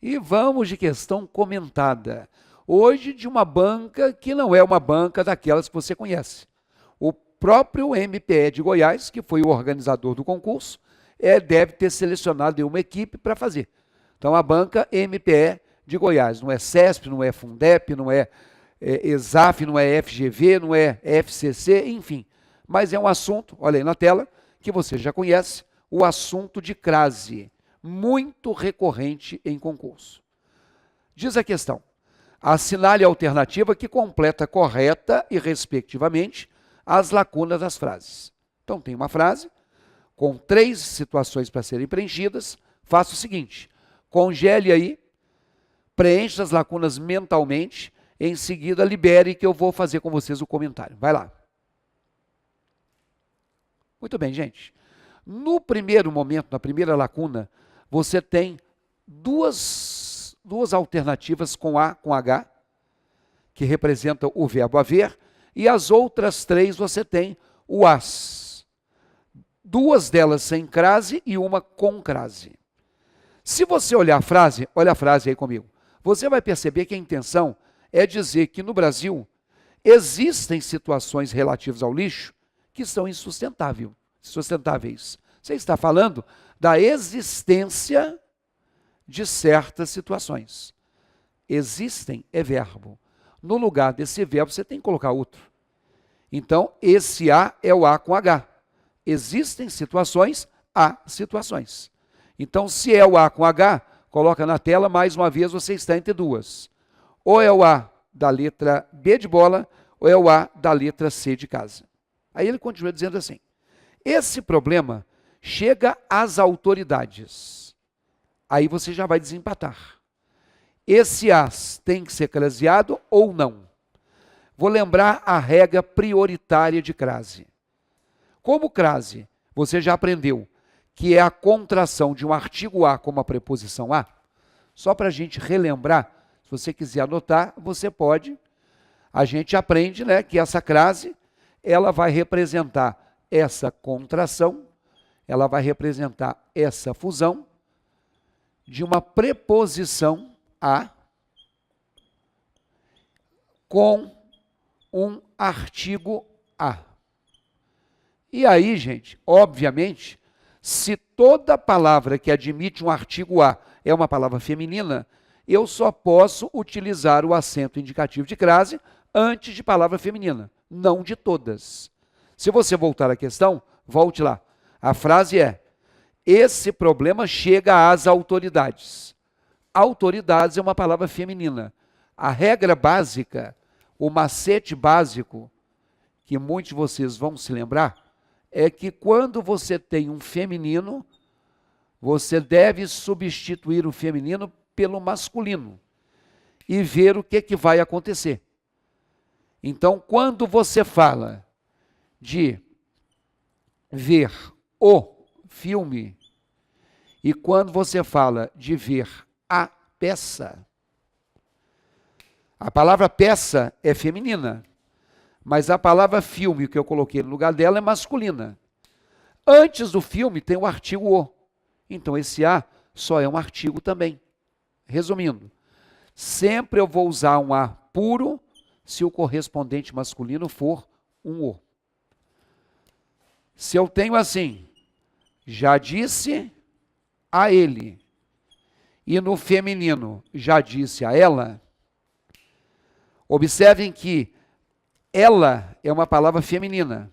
E vamos de questão comentada. Hoje de uma banca que não é uma banca daquelas que você conhece. O próprio MPE de Goiás, que foi o organizador do concurso, deve ter selecionado uma equipe para fazer. Então a banca MPE de Goiás, não é CESP, não é Fundep, não é ESAF, não é FGV, não é FCC, enfim. Mas é um assunto, olha aí na tela, que você já conhece, o assunto de crase, muito recorrente em concurso. Diz a questão: assinale a alternativa que completa correta e, respectivamente, as lacunas das frases. Então, tem uma frase com 3 situações para serem preenchidas. Faça o seguinte: congele aí, preencha as lacunas mentalmente, em seguida libere que eu vou fazer com vocês o comentário. Vai lá. Muito bem, gente. No primeiro momento, na primeira lacuna, você tem duas alternativas com A, com H, que representam o verbo haver, e as outras 3 você tem o as. 2 delas sem crase e uma com crase. Se você olhar a frase, olha a frase aí comigo, você vai perceber que a intenção é dizer que no Brasil existem situações relativas ao lixo que são insustentáveis. Você está falando da existência de certas situações. Existem é verbo. No lugar desse verbo, você tem que colocar outro. Então, esse A é o A com H. Existem situações, há situações. Então, se é o A com H, coloca na tela, mais uma vez, você está entre duas. Ou é o A da letra B de bola, ou é o A da letra C de casa. Aí ele continua dizendo assim: esse problema chega às autoridades. Aí você já vai desempatar. Esse as tem que ser craseado ou não? Vou lembrar a regra prioritária de crase. Como crase, você já aprendeu que é a contração de um artigo A como a preposição a. Só para a gente relembrar, se você quiser anotar, você pode. A gente aprende, né, que essa crase, ela vai representar essa contração, ela vai representar essa fusão de uma preposição a com um artigo a. E aí, gente, obviamente, se toda palavra que admite um artigo a é uma palavra feminina, eu só posso utilizar o acento indicativo de crase antes de palavra feminina, não de todas. Se você voltar à questão, volte lá. A frase é: esse problema chega às autoridades. Autoridades é uma palavra feminina. A regra básica, o macete básico, que muitos de vocês vão se lembrar, é que quando você tem um feminino, você deve substituir o feminino pelo masculino e ver o que vai acontecer. Então, quando você fala de ver o filme e quando você fala de ver a peça, a palavra peça é feminina, mas a palavra filme, que eu coloquei no lugar dela, é masculina. Antes do filme tem o artigo o. Então esse a só é um artigo também. Resumindo, sempre eu vou usar um a puro se o correspondente masculino for um o. Se eu tenho assim, já disse a ele, e no feminino já disse a ela, observem que ela é uma palavra feminina.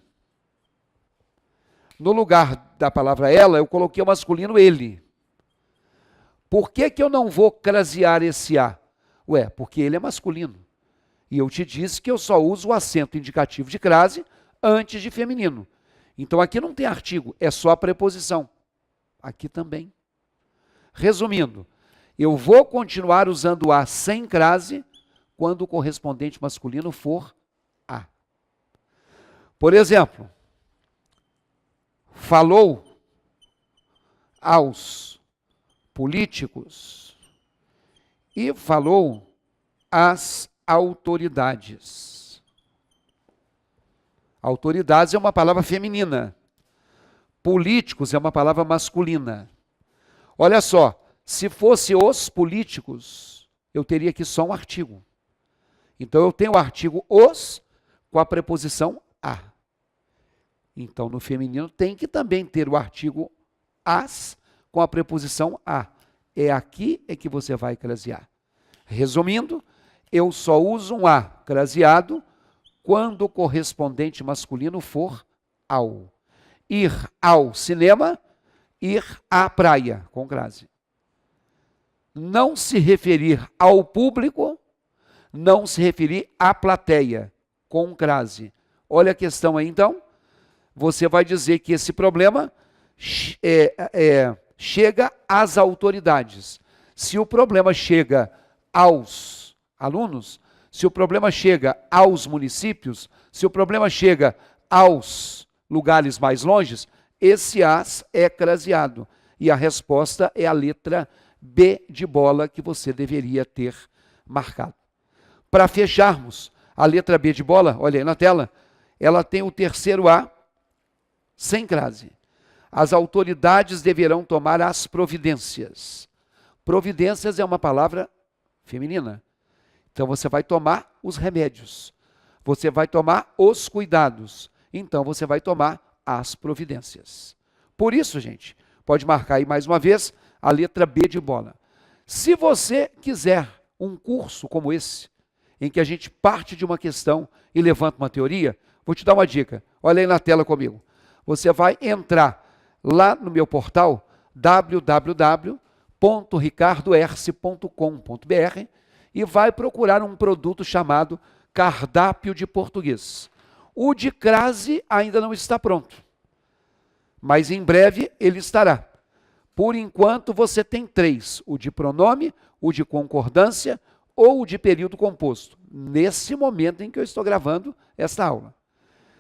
No lugar da palavra ela, eu coloquei o masculino ele. Por que eu não vou crasear esse a? Ué, porque ele é masculino. E eu te disse que eu só uso o acento indicativo de crase antes de feminino. Então aqui não tem artigo, é só a preposição. Aqui também. Resumindo, eu vou continuar usando a sem crase quando o correspondente masculino for a. Por exemplo, falou aos políticos e falou às autoridades. Autoridades é uma palavra feminina. Políticos é uma palavra masculina. Olha só, Se fosse os políticos, eu teria aqui só um artigo. Então, eu tenho o artigo os com a preposição a. Então, no feminino tem que também ter o artigo as com a preposição a. É aqui é que você vai crasear. Resumindo, eu só uso um a craseado quando o correspondente masculino for ao. Ir ao cinema, ir à praia, com crase. Não se referir ao público, não se referir à plateia, com crase. Olha a questão aí, então. Você vai dizer que esse problema chega às autoridades. Se o problema chega aos alunos, se o problema chega aos municípios, se o problema chega aos lugares mais longes, esse as é craseado. E a resposta é a letra B de bola que você deveria ter marcado. Para fecharmos, a letra B de bola, olha aí na tela, ela tem o terceiro A sem crase. As autoridades deverão tomar as providências. Providências é uma palavra feminina. Então você vai tomar os remédios. Você vai tomar os cuidados. Então você vai tomar as providências. Por isso, gente, pode marcar aí mais uma vez a letra B de bola. Se você quiser um curso como esse, em que a gente parte de uma questão e levanta uma teoria, vou te dar uma dica. Olha aí na tela comigo. Você vai entrar lá no meu portal www.ricardoerce.com.br e vai procurar um produto chamado Cardápio de Português. O de crase ainda não está pronto, mas em breve ele estará. Por enquanto você tem 3, o de pronome, o de concordância ou o de período composto, nesse momento em que eu estou gravando esta aula.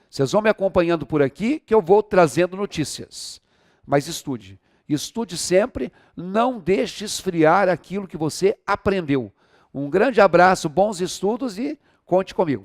Vocês vão me acompanhando por aqui, que eu vou trazendo notícias. Mas estude. Estude sempre, não deixe esfriar aquilo que você aprendeu. Um grande abraço, bons estudos e conte comigo.